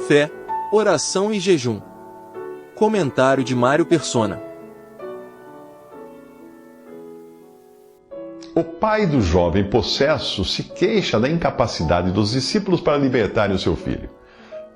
Fé, oração e jejum. Comentário de Mário Persona. O pai do jovem possesso se queixa da incapacidade dos discípulos para libertarem o seu filho.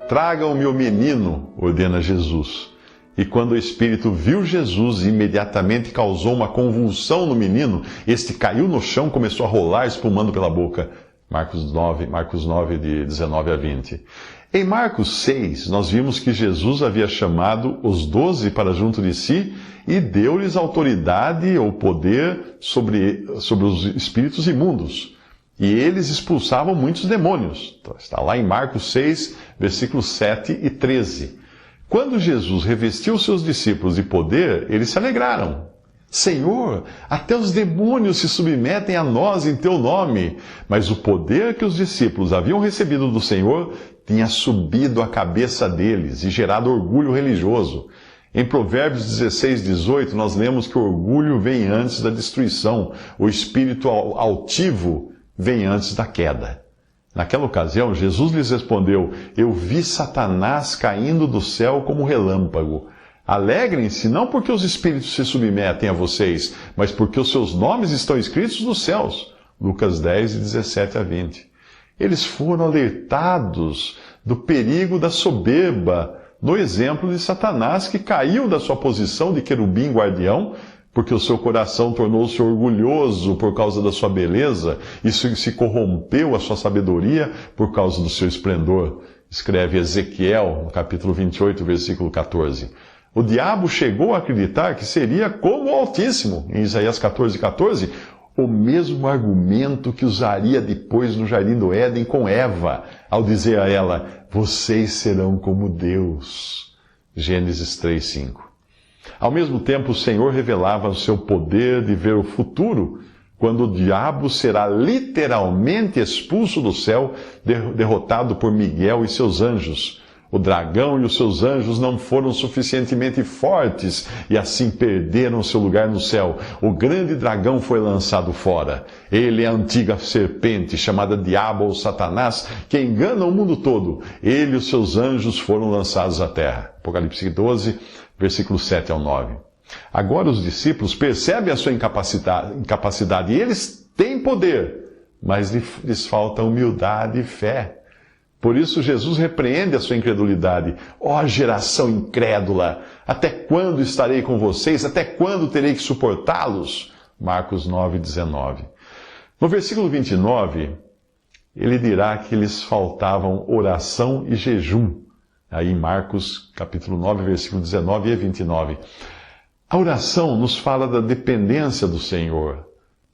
Tragam-me o menino, ordena Jesus. E quando o espírito viu Jesus, imediatamente causou uma convulsão no menino. Este caiu no chão e começou a rolar, espumando pela boca. Marcos 9, de 19 a 20. Em Marcos 6, nós vimos que Jesus havia chamado os 12 para junto de si e deu-lhes autoridade ou poder sobre os espíritos imundos. E eles expulsavam muitos demônios. Está lá em Marcos 6, versículos 7 e 13. Quando Jesus revestiu seus discípulos de poder, eles se alegraram. Senhor, até os demônios se submetem a nós em teu nome. Mas o poder que os discípulos haviam recebido do Senhor tinha subido a cabeça deles e gerado orgulho religioso. Em Provérbios 16, 18, nós lemos que o orgulho vem antes da destruição, o espírito altivo vem antes da queda. Naquela ocasião, Jesus lhes respondeu: Eu vi Satanás caindo do céu como relâmpago. Alegrem-se não porque os espíritos se submetem a vocês, mas porque os seus nomes estão escritos nos céus. Lucas 10, 17 a 20. Eles foram alertados do perigo da soberba, no exemplo de Satanás, que caiu da sua posição de querubim guardião, porque o seu coração tornou-se orgulhoso por causa da sua beleza, e se corrompeu a sua sabedoria por causa do seu esplendor. Escreve Ezequiel, no capítulo 28, versículo 14. O diabo chegou a acreditar que seria como o Altíssimo, em Isaías 14, 14, o mesmo argumento que usaria depois no Jardim do Éden com Eva, ao dizer a ela: vocês serão como Deus. Gênesis 3, 5. Ao mesmo tempo, o Senhor revelava o seu poder de ver o futuro, quando o diabo será literalmente expulso do céu, derrotado por Miguel e seus anjos. O dragão e os seus anjos não foram suficientemente fortes e assim perderam seu lugar no céu. O grande dragão foi lançado fora. Ele é a antiga serpente, chamada Diabo ou Satanás, que engana o mundo todo. Ele e os seus anjos foram lançados à terra. Apocalipse 12, versículos 7 ao 9. Agora os discípulos percebem a sua incapacidade e eles têm poder, mas lhes falta humildade e fé. Por isso Jesus repreende a sua incredulidade. Ó geração incrédula, até quando estarei com vocês? Até quando terei que suportá-los? Marcos 9, 19. No versículo 29, ele dirá que lhes faltavam oração e jejum. Aí em Marcos capítulo 9, versículo 19 e 29. A oração nos fala da dependência do Senhor,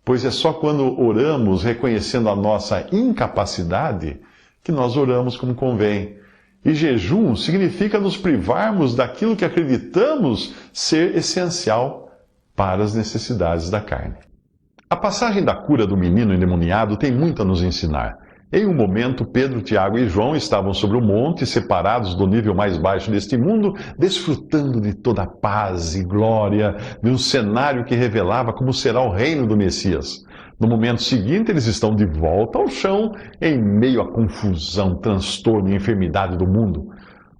pois é só quando oramos reconhecendo a nossa incapacidade que nós oramos como convém. E jejum significa nos privarmos daquilo que acreditamos ser essencial para as necessidades da carne. A passagem da cura do menino endemoniado tem muito a nos ensinar. Em um momento, Pedro, Tiago e João estavam sobre o monte, separados do nível mais baixo deste mundo, desfrutando de toda a paz e glória, de um cenário que revelava como será o reino do Messias. No momento seguinte, eles estão de volta ao chão, em meio à confusão, transtorno e enfermidade do mundo.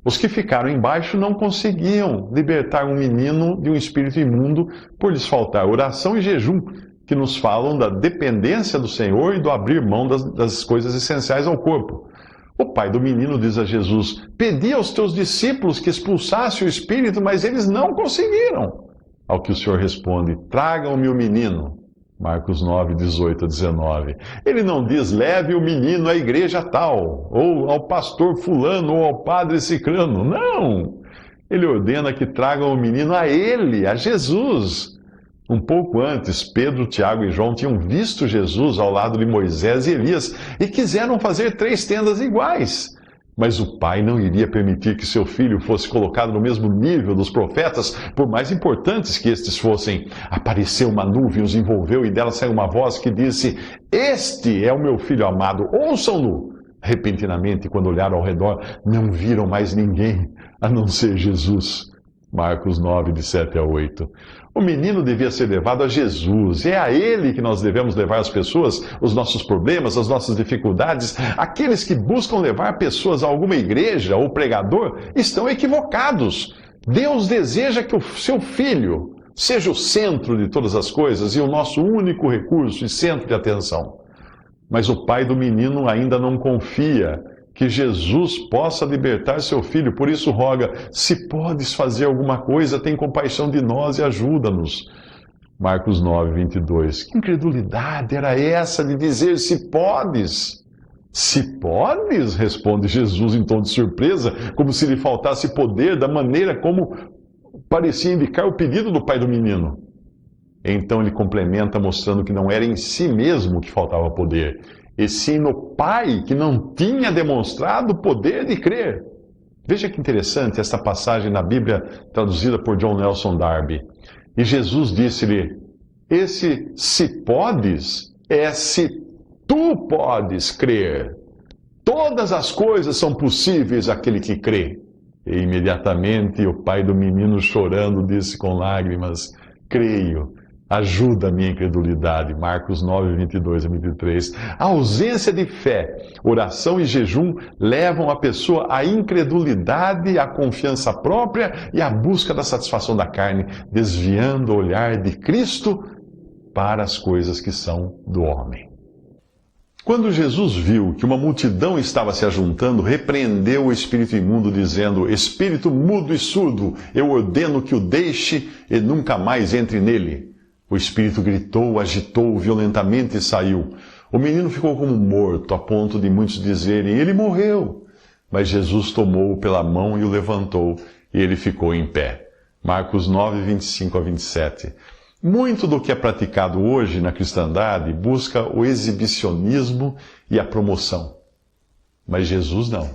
Os que ficaram embaixo não conseguiam libertar um menino de um espírito imundo por lhes faltar oração e jejum, que nos falam da dependência do Senhor e do abrir mão das coisas essenciais ao corpo. O pai do menino diz a Jesus: pedi aos teus discípulos que expulsassem o espírito, mas eles não conseguiram. Ao que o Senhor responde: tragam-me o menino. Marcos 9, 18 a 19. Ele não diz: leve o menino à igreja tal, ou ao pastor fulano, ou ao padre cicrano. Não! Ele ordena que tragam o menino a ele, a Jesus. Um pouco antes, Pedro, Tiago e João tinham visto Jesus ao lado de Moisés e Elias e quiseram fazer 3 tendas iguais. Mas o pai não iria permitir que seu filho fosse colocado no mesmo nível dos profetas, por mais importantes que estes fossem. Apareceu uma nuvem, os envolveu e dela saiu uma voz que disse: este é o meu filho amado, ouçam-no. Repentinamente, quando olharam ao redor, não viram mais ninguém, a não ser Jesus. Marcos 9, de 7 a 8. O menino devia ser levado a Jesus. É a ele que nós devemos levar as pessoas, os nossos problemas, as nossas dificuldades. Aqueles que buscam levar pessoas a alguma igreja ou pregador estão equivocados. Deus deseja que o seu filho seja o centro de todas as coisas e o nosso único recurso e centro de atenção. Mas o pai do menino ainda não confia que Jesus possa libertar seu filho, por isso roga: se podes fazer alguma coisa, tem compaixão de nós e ajuda-nos. Marcos 9, 22. Que incredulidade era essa de dizer se podes? Se podes? Responde Jesus em tom de surpresa, como se lhe faltasse poder, da maneira como parecia indicar o pedido do pai do menino. Então ele complementa mostrando que não era em si mesmo que faltava poder, e sim no Pai, que não tinha demonstrado o poder de crer. Veja que interessante esta passagem na Bíblia traduzida por John Nelson Darby. E Jesus disse-lhe: esse se podes é se tu podes crer. Todas as coisas são possíveis àquele que crê. E imediatamente o pai do menino, chorando, disse com lágrimas: creio. Ajuda a minha incredulidade. Marcos 9, 22 a 23. A ausência de fé, oração e jejum levam a pessoa à incredulidade, à confiança própria e à busca da satisfação da carne, desviando o olhar de Cristo para as coisas que são do homem. Quando Jesus viu que uma multidão estava se ajuntando, repreendeu o espírito imundo, dizendo: espírito mudo e surdo, eu ordeno que o deixe e nunca mais entre nele. O espírito gritou, agitou violentamente e saiu. O menino ficou como morto, a ponto de muitos dizerem: ele morreu. Mas Jesus tomou-o pela mão e o levantou, e ele ficou em pé. Marcos 9, 25 a 27. Muito do que é praticado hoje na cristandade busca o exibicionismo e a promoção. Mas Jesus não.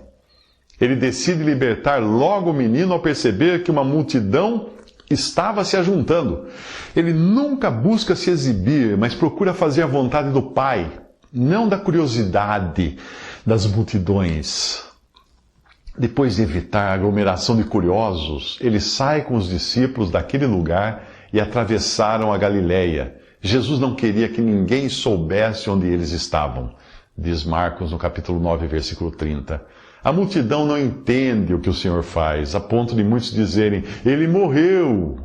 Ele decide libertar logo o menino ao perceber que uma multidão estava se ajuntando. Ele nunca busca se exibir, mas procura fazer a vontade do Pai, não da curiosidade das multidões. Depois de evitar a aglomeração de curiosos, ele sai com os discípulos daquele lugar e atravessaram a Galileia. Jesus não queria que ninguém soubesse onde eles estavam, diz Marcos no capítulo 9, versículo 30. A multidão não entende o que o Senhor faz, a ponto de muitos dizerem: ele morreu.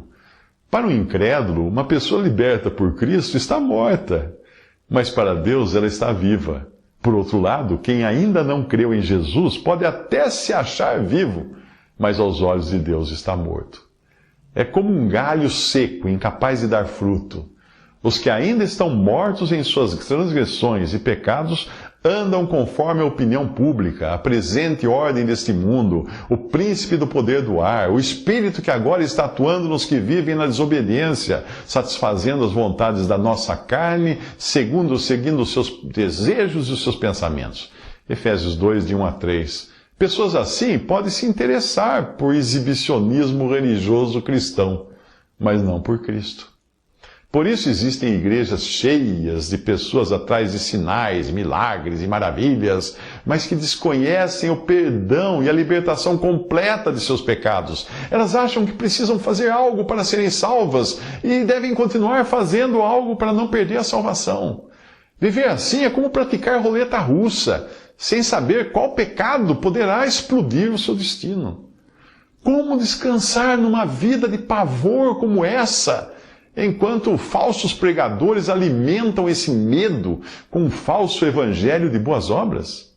Para o incrédulo, uma pessoa liberta por Cristo está morta, mas para Deus ela está viva. Por outro lado, quem ainda não creu em Jesus pode até se achar vivo, mas aos olhos de Deus está morto. É como um galho seco, incapaz de dar fruto. Os que ainda estão mortos em suas transgressões e pecados andam conforme a opinião pública, a presente ordem deste mundo, o príncipe do poder do ar, o espírito que agora está atuando nos que vivem na desobediência, satisfazendo as vontades da nossa carne, seguindo os seus desejos e os seus pensamentos. Efésios 2, de 1 a 3. Pessoas assim podem se interessar por exibicionismo religioso cristão, mas não por Cristo. Por isso existem igrejas cheias de pessoas atrás de sinais, milagres e maravilhas, mas que desconhecem o perdão e a libertação completa de seus pecados. Elas acham que precisam fazer algo para serem salvas e devem continuar fazendo algo para não perder a salvação. Viver assim é como praticar roleta russa, sem saber qual pecado poderá explodir o seu destino. Como descansar numa vida de pavor como essa, enquanto falsos pregadores alimentam esse medo com um falso evangelho de boas obras?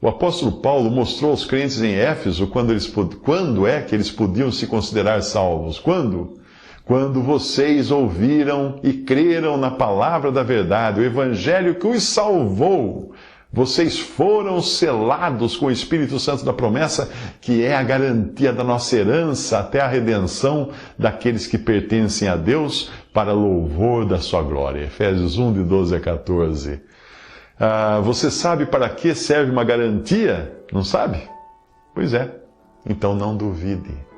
O apóstolo Paulo mostrou aos crentes em Éfeso quando é que eles podiam se considerar salvos. Quando? Quando vocês ouviram e creram na palavra da verdade, o evangelho que os salvou. Vocês foram selados com o Espírito Santo da promessa, que é a garantia da nossa herança até a redenção daqueles que pertencem a Deus, para louvor da sua glória. Efésios 1, de 12 a 14. Você sabe para que serve uma garantia? Não sabe? Pois é. Então não duvide.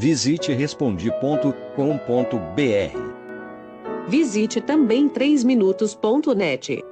Visite Respondi.com.br. Visite também 3minutos.net.